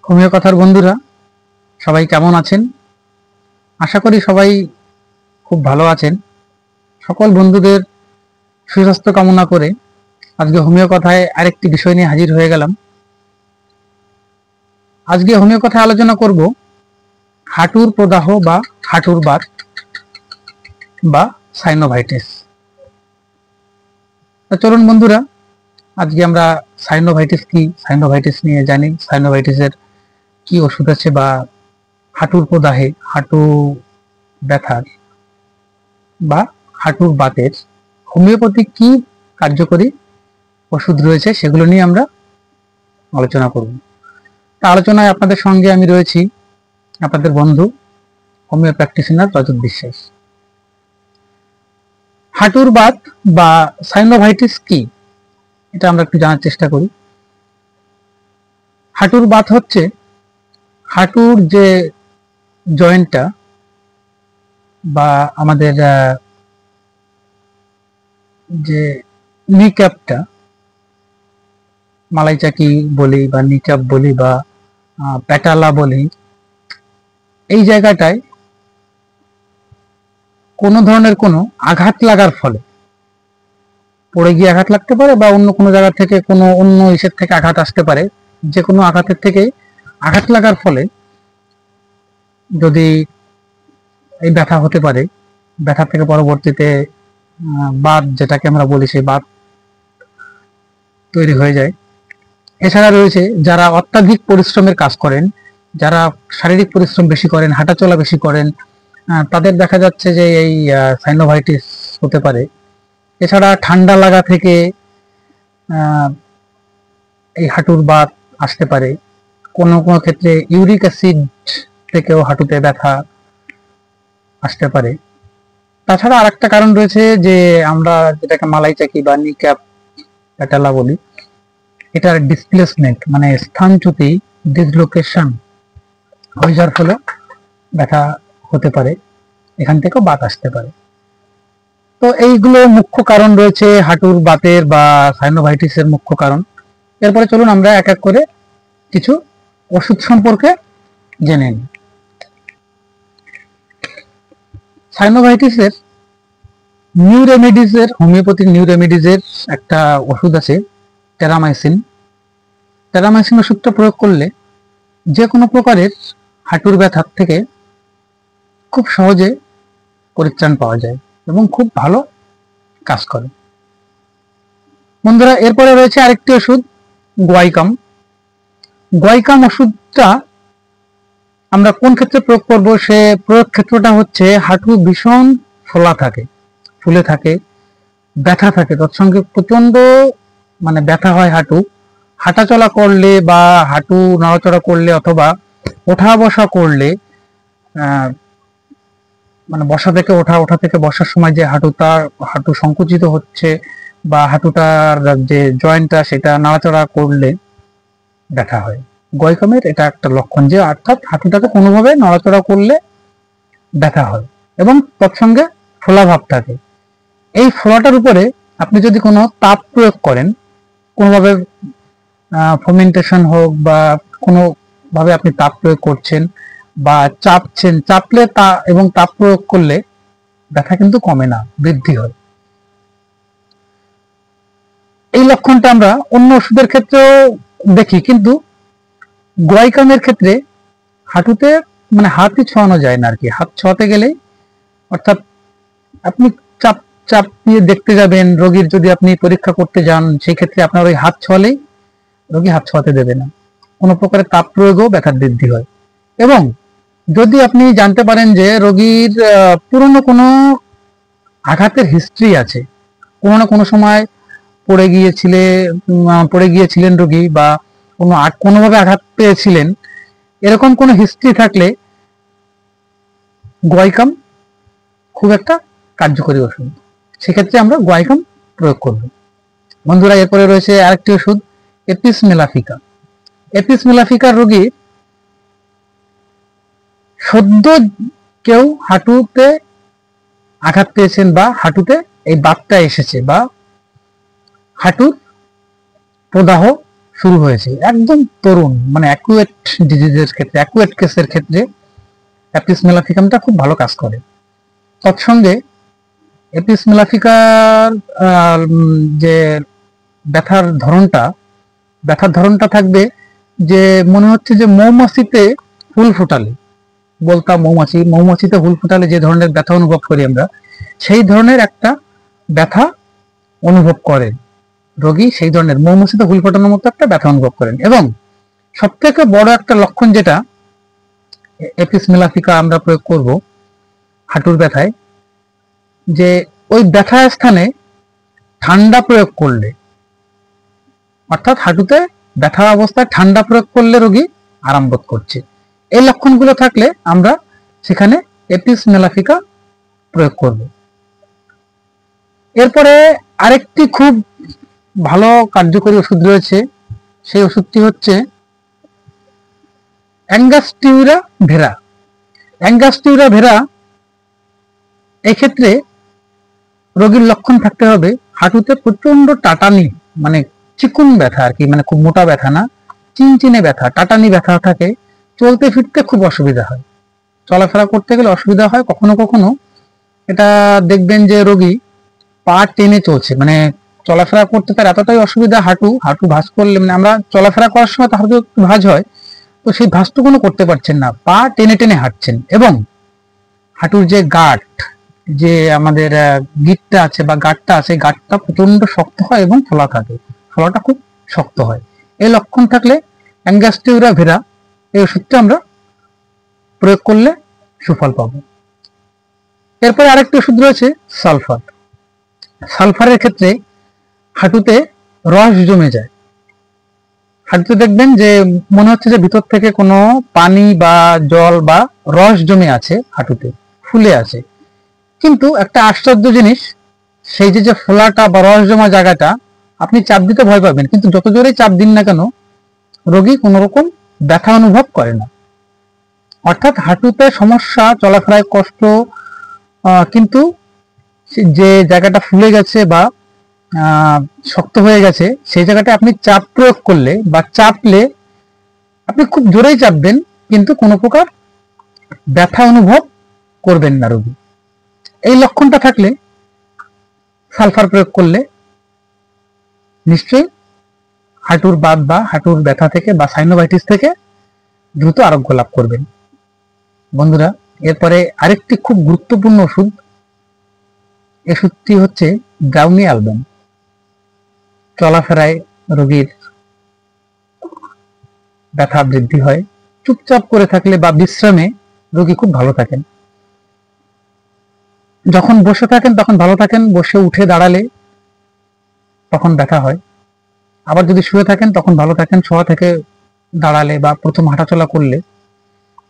Homeo কথার বন্ধুরা সবাই কেমন আছেন? আশা করি সবাই খুব ভালো আছেন। সকল বন্ধুদের সুস্বাস্থ্য কামনা করে আজকে হোমিও কথায় আরেকটি বিষয় নিয়ে হাজির হয়ে গেলাম। আজকে হোমিও কথায় আলোচনা করব হাঁটুর প্রদাহ বা হাঁটুর বাত বা সাইনোভাইটিস। চলুন বন্ধুরা, আজকে আমরা সাইনোভাইটিস কি, সাইনোভাইটিস নিয়ে জানি, সাইনোভাইটিসের কি ওষুধ আছে বা হাঁটুর প্রদাহে, হাঁটু ব্যথার বা হাঁটুর বাতের হোমিওপ্যাথি কি কার্যকরী ওষুধ রয়েছে সেগুলো নিয়ে আমরা আলোচনা করব। তা আলোচনায় আপনাদের সঙ্গে আমি রয়েছি, আপনাদের বন্ধু হোমিও প্র্যাকটিশনার রজত বিশ্বাস। হাঁটুর বাত বা সাইনোভাইটিস কি, এটা আমরা একটু জানার চেষ্টা করি। হাঁটুর বাত হচ্ছে হাঁটুর যে জয়েন্টটা বা আমাদের যে নিক্যাপটা, মালাই চাকি বলি বা নিক্যাপ বলি বা প্যাটালা বলি, এই জায়গাটায় কোনো ধরনের কোনো আঘাত লাগার ফলে, পড়ে গিয়ে আঘাত লাগতে পারে বা অন্য কোনো জায়গা থেকে কোনো অন্য ইসের থেকে আঘাত আসতে পারে, যে কোনো আঘাতের থেকে আঘাত লাগার ফলে যদি এই ব্যথা হতে পারে, ব্যথা থেকে পরবর্তীতে বাত যেটাকে আমরা বলি সেই বাত তৈরি হয়ে যায়। এছাড়া রয়েছে যারা অত্যাধিক পরিশ্রমের কাজ করেন, যারা শারীরিক পরিশ্রম বেশি করেন, হাঁটাচলা বেশি করেন, তাদের দেখা যাচ্ছে যে এই সাইনোভাইটিস হতে পারে। এছাড়া ঠান্ডা লাগা থেকে এই হাঁটুর বাত আসতে পারে। কোনো কোনো ক্ষেত্রে ইউরিক অ্যাসিড থেকেও হাঁটুতে ব্যথা আসতে পারে। তাছাড়া আরেকটা কারণ রয়েছে যে আমরা যেটাকে মালাই চাকি বা নিক্যাপ প্যাটালা বলি, এটার ডিসপ্লেসমেন্ট মানে স্থানচ্যুতি, ডিসলোকেশন হয়ে যাওয়ার ফলে ব্যথা হতে পারে, এখান থেকেও বাত আসতে পারে। তো এইগুলো মুখ্য কারণ রয়েছে হাঁটুর বাতের বা সাইনোভাইটিসের মুখ্য কারণ। এরপরে চলুন আমরা এক এক করে কিছু ওষুধ সম্পর্কে জেনে নিই। সাইনোভাইটিসের নিউ রেমেডিজের, হোমিওপ্যাথিক নিউ রেমেডিজের একটা ওষুধ আছে টেরামাইসিন। টেরামাইসিন ওষুধটা প্রয়োগ করলে যে কোনো প্রকারের হাঁটুর ব্যথার থেকে খুব সহজে পরিত্রাণ পাওয়া যায় এবং খুব ভালো কাজ করে। বন্ধুরা, এরপরে রয়েছে আরেকটি ওষুধ গোয়াইকাম। গোয়াইকাম ওষুধটা আমরা কোন ক্ষেত্রে প্রয়োগ করব, সে প্রয়োগ ক্ষেত্রটা হচ্ছে হাঁটু ভীষণ ফোলা থাকে, ফুলে থাকে, ব্যথা থাকে, তৎসঙ্গে প্রচন্ড মানে ব্যথা হয় হাঁটু, হাঁটাচলা করলে বা হাঁটু নড়াচড়া করলে অথবা ওঠা বসা করলে, মানে বসা থেকে ওঠা, ওঠা থেকে বসার সময় যে হাঁটু সংকুচিত হচ্ছে বা হাঁটুটার যে জয়েন্টটা সেটা নাড়াচড়া করলে ব্যথা হয়। গোয়াইকামের এটা একটা লক্ষণ, যে অর্থাৎ হাঁটুটাকে কোনোভাবে নড়াচড়া করলে ব্যথা হয় এবং তৎসঙ্গে ফোলা ভাব থাকে। এই ফোলাটার উপরে আপনি যদি কোনো তাপ প্রয়োগ করেন, কোনোভাবে ফোমেন্টেশন হোক বা কোনোভাবে আপনি তাপ প্রয়োগ করছেন বা চাপছেন, চাপলে এবং তাপ প্রয়োগ করলে ব্যথা কিন্তু কমে না, বৃদ্ধি হয়। এই লক্ষণটা আমরা অন্য ওষুধের ক্ষেত্রেও দেখি, কিন্তু গোয়াইকামের ক্ষেত্রে হাঁটুতে মানে হাতই ছোঁয়ানো যায় না আর কি। হাত ছোঁয়াতে গেলেই, অর্থাৎ আপনি চাপ চাপ দিয়ে দেখতে যাবেন রোগীর, যদি আপনি পরীক্ষা করতে যান সেই ক্ষেত্রে আপনার ওই হাত ছোঁয়ালেই রোগী হাত ছোঁয়াতে দেবে না। কোনো প্রকারের তাপ প্রয়োগও ব্যথার বৃদ্ধি হয়। এবং যদি আপনি জানতে পারেন যে রোগীর পুরনো কোনো আঘাতের হিস্ট্রি আছে, কোনো না কোনো সময় পড়ে গিয়েছিলেন রোগী বা কোনোভাবে আঘাত পেয়েছিলেন, এরকম কোনো হিস্ট্রি থাকলে গোয়াইকাম খুব একটা কার্যকরী ওষুধ, সেক্ষেত্রে আমরা গোয়াইকাম প্রয়োগ করব। বন্ধুরা, এরপরে রয়েছে আরেকটি ওষুধ এপিস মেলাফিকা। এপিস মেলাফিকার রোগী সদ্য কেউ হাঁটুতে আঘাত পেয়েছেন বা হাঁটুতে এই বাতটা এসেছে বা হাঁটুর প্রদাহ শুরু হয়েছে, একদম তরুণ, মানে অ্যাকুয়েট ডিজিজের ক্ষেত্রে, অ্যাকুয়েট কেসের ক্ষেত্রে অ্যাপিস মেলাফিকামটা খুব ভালো কাজ করে। তৎসঙ্গে অ্যাপিস মেলাফিকার যে ব্যথার ধরনটা থাকবে যে মনে হচ্ছে যে মৌমাছিতে ফুল ফোটালে, বলতাম মৌমাছিতে ফুল ফোটালে যে ধরনের ব্যথা অনুভব করি আমরা, সেই ধরনের একটা ব্যথা অনুভব করেন রোগী, সেই ধরনের মৌমাছিতে ফুল ফোটানোর মতো একটা ব্যথা অনুভব করেন। এবং সব থেকে বড় একটা লক্ষণ যেটা অ্যাপিস মেলাফিকা আমরা প্রয়োগ করব হাঁটুর ব্যথায়, যে ওই ব্যথা স্থানে ঠান্ডা প্রয়োগ করলে, অর্থাৎ হাঁটুতে ব্যথা অবস্থায় ঠান্ডা প্রয়োগ করলে রোগী আরাম বোধ করছে। এই লক্ষণগুলো থাকলে আমরা সেখানে অ্যাপিস মেলাফিকা প্রয়োগ করব। এরপরে আরেকটি খুব ভালো কার্যকরী ওষুধ রয়েছে, সেই ওষুধটি হচ্ছে অ্যাঙ্গাস্টিউরা ভেরা। অ্যাঙ্গাস্টিউরা ভেরা এক্ষেত্রে রোগীর লক্ষণ থাকতে হবে হাঁটুতে প্রচন্ড টাটানি, মানে চিকুন ব্যথা আর কি, মানে খুব মোটা ব্যথা না, চিনচিনে ব্যথা, টাটানি ব্যথা থাকে, চলতে ফিরতে খুব অসুবিধা হয়, চলাফেরা করতে গেলে অসুবিধা হয়। কখনো কখনো এটা দেখবেন যে রোগী পা টেনে চলছে, মানে চলাফেরা করতে তার এতটাই অসুবিধা, হাঁটু ভাঁজ করলে, মানে আমরা চলাফেরা করার সময় তার হাঁটু ভাঁজ হয়, তো সেই ভাঁজটুকুনো করতে পারছেন না, পা টেনে টেনে হাঁটছেন। এবং হাঁটুর যে গাঁট, যে আমাদের গিঁটটা আছে বা গাঁটটা আছে, গাঁটটা প্রচন্ড শক্ত হয় এবং ফোলা থাকে, ফোলাটা খুব শক্ত হয়। এই লক্ষণ থাকলে অ্যাঙ্গাস্টিউরা ভেরা এই ওষুধটা আমরা প্রয়োগ করলে সুফল পাবো। এরপরে আরেকটি ওষুধ রয়েছে সালফার। সালফারের ক্ষেত্রে হাঁটুতে রস জমে যায়, হাঁটুতে দেখবেন যে মনে হচ্ছে যে ভিতর থেকে কোনো পানি বা জল বা রস জমে আছে, হাঁটুতে ফুলে আছে। কিন্তু একটা আশ্চর্য জিনিস, সেই যে ফোলাটা বা রস জমা জায়গাটা আপনি চাপ দিতে ভয় পাবেন, কিন্তু যত জোরেই চাপ দিন না কেন রোগী কোনো রকম ব্যথা অনুভব করে না। অর্থাৎ হাঁটুতে সমস্যা, চলাফেরায় কষ্ট, কিন্তু যে জায়গাটা ফুলে গেছে বা শক্ত হয়ে গেছে সেই জায়গাটা আপনি চাপ প্রয়োগ করলে বা চাপলে, আপনি খুব জোরেই চাপবেন কিন্তু কোনো প্রকার ব্যথা অনুভব করবেন না রোগী। এই লক্ষণটা থাকলে সালফার প্রয়োগ করলে নিশ্চয়ই হাঁটুর বাত বা হাঁটুর ব্যথা থেকে বা সাইনোভাইটিস থেকে দ্রুত আরোগ্য লাভ করবেন। বন্ধুরা, এরপরে আরেকটি খুব গুরুত্বপূর্ণ ওষুধ, ওষুধটি হচ্ছে ব্রাউনি অ্যালবাম। চলাফেরায় রোগীর ব্যথা বৃদ্ধি হয়, চুপচাপ করে থাকলে বা বিশ্রামে রোগী খুব ভালো থাকেন, যখন বসে থাকেন তখন ভালো থাকেন, বসে উঠে দাঁড়ালে তখন ব্যথা হয়, আবার যদি শুয়ে থাকেন তখন ভালো থাকেন, শোয়া থেকে দাঁড়ালে বা প্রথম হাঁটাচলা করলে,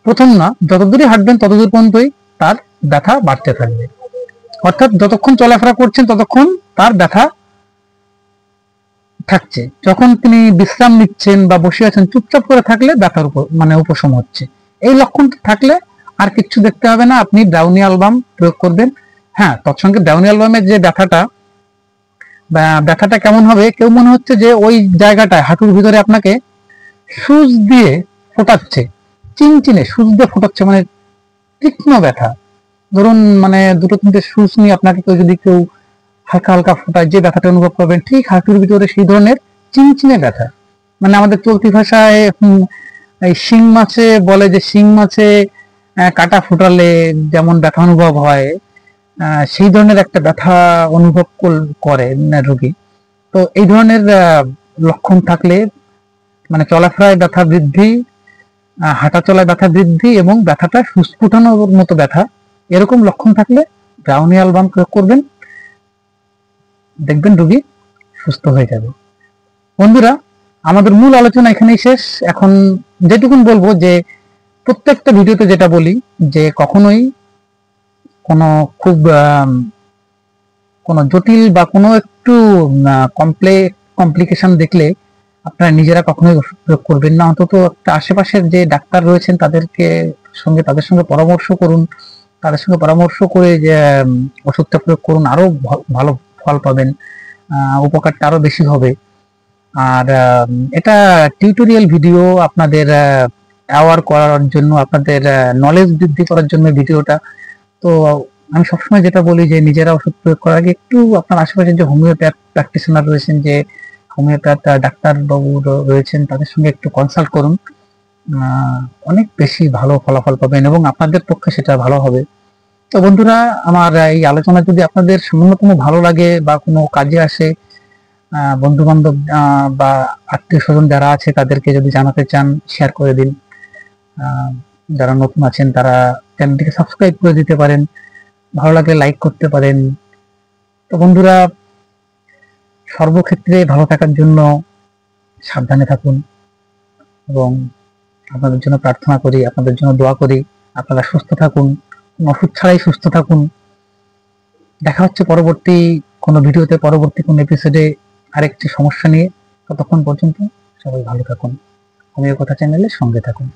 প্রথম না যতদূরই হাঁটবেন ততদূর পর্যন্তই তার ব্যথা বাড়তে থাকবে। অর্থাৎ যতক্ষণ চলাফেরা করছেন ততক্ষণ তার ব্যথা থাকছে, যখন তিনি বিশ্রাম নিচ্ছেন বা বসে আছেন চুপচাপ করে থাকলে ব্যথার উপশম হচ্ছে। এই লক্ষণ থাকলে আর কিছু দেখতে হবে না, আপনি ব্রাউনি অ্যালবাম প্রয়োগ করবেন। হ্যাঁ, তৎসঙ্গে ব্রাউনি অ্যালবামের যে ব্যথাটা কেমন হবে, কেউ মনে হচ্ছে যে ওই জায়গাটায় হাঁটুর ভিতরে আপনাকে সুচ দিয়ে ফোটাচ্ছে, চিনচিনে সুচ দিয়ে ফোটাচ্ছে, মানে তীক্ষ্ণ ব্যথা। ধরুন মানে দুটো তিনটে সুচ নিয়ে আপনাকে কেউ হালকা হালকা ফোটায়, যে ব্যথাটা অনুভব করবেন ঠিক হাঁটুর ভিতরে সেই ধরনের চিনচিনে ব্যথা। মানে আমাদের চলতি ভাষায় এই শিং মাছে বলে যে শিং মাছে কাটা ফোটালে যেমন ব্যথা অনুভব হয়, সেই ধরনের একটা ব্যথা অনুভব করে রোগী। তো এই ধরনের লক্ষণ থাকলে, মানে চলাফেরায় ব্যথা বৃদ্ধি, হাঁটা চলায় ব্যথা বৃদ্ধি এবং ব্যথাটা ফুসফুটানোর মতো ব্যথা, এরকম লক্ষণ থাকলে ব্রাউনি অ্যালবাম প্রয়োগ করবেন, দেখবেন রোগী সুস্থ হয়ে যাবে। বন্ধুরা, আমাদের মূল আলোচনা এখানেই শেষ। এখন যেটুকুন বলবো যে প্রত্যেকটা ভিডিওতে যেটা বলি যে কখনোই কোনো খুব কোনো জটিল বা কোনো একটু কমপ্লিকেশন দেখলে আপনারা নিজেরা কখনোই ওষুধ প্রয়োগ করবেন না। অন্তত একটা আশেপাশের যে ডাক্তার রয়েছেন তাদের সঙ্গে পরামর্শ করুন, তাদের সঙ্গে পরামর্শ করে যে ওষুধটা প্রয়োগ করুন, আরো ভালো ফল পাবেন, উপকারটা আরো বেশি হবে। আর এটা টিউটোরিয়াল ভিডিও, আপনাদের অ্যাওয়ার করার জন্য, আপনাদের নলেজ বৃদ্ধি করার জন্য ভিডিওটা। তো আমি সবসময় যেটা বলি যে নিজেরা ওষুধ প্রয়োগ করার আগে একটু আপনার আশেপাশে যে হোমিওপ্যাথ প্র্যাকটিশনার রয়েছেন, যে হোমিওপ্যাথ ডাক্তার বাবু রয়েছেন, তাদের সঙ্গে একটু কনসাল্ট করুন। অনেক বেশি ভালো ফলাফল পাবেন এবং আপনাদের পক্ষে সেটা ভালো হবে। তো বন্ধুরা, আমার এই আলোচনা যদি আপনাদের ন্যূনতম ভালো লাগে বা কোনো কাজে আসে, বন্ধু বান্ধব বা আত্মীয় স্বজন যারা আছে তাদেরকে যদি জানাতে চান, শেয়ার করে দিন। যারা নতুন আছেন তারা চ্যানেলটিকে সাবস্ক্রাইব করে দিতে পারেন, ভালো লাগলে লাইক করতে পারেন। তো বন্ধুরা, সর্বক্ষেত্রে ভালো থাকার জন্য সাবধানে থাকুন এবং আপনাদের জন্য প্রার্থনা করি, আপনাদের জন্য দোয়া করি। আপনারা সুস্থ থাকুন, ওষুধ ছাড়াই সুস্থ থাকুন। দেখা হচ্ছে পরবর্তী কোনো ভিডিওতে, পরবর্তী কোনো এপিসোডে আরেকটি সমস্যা নিয়ে। ততক্ষণ পর্যন্ত সবাই ভালো থাকুন, হোমিও কথা চ্যানেলের সঙ্গে থাকুন।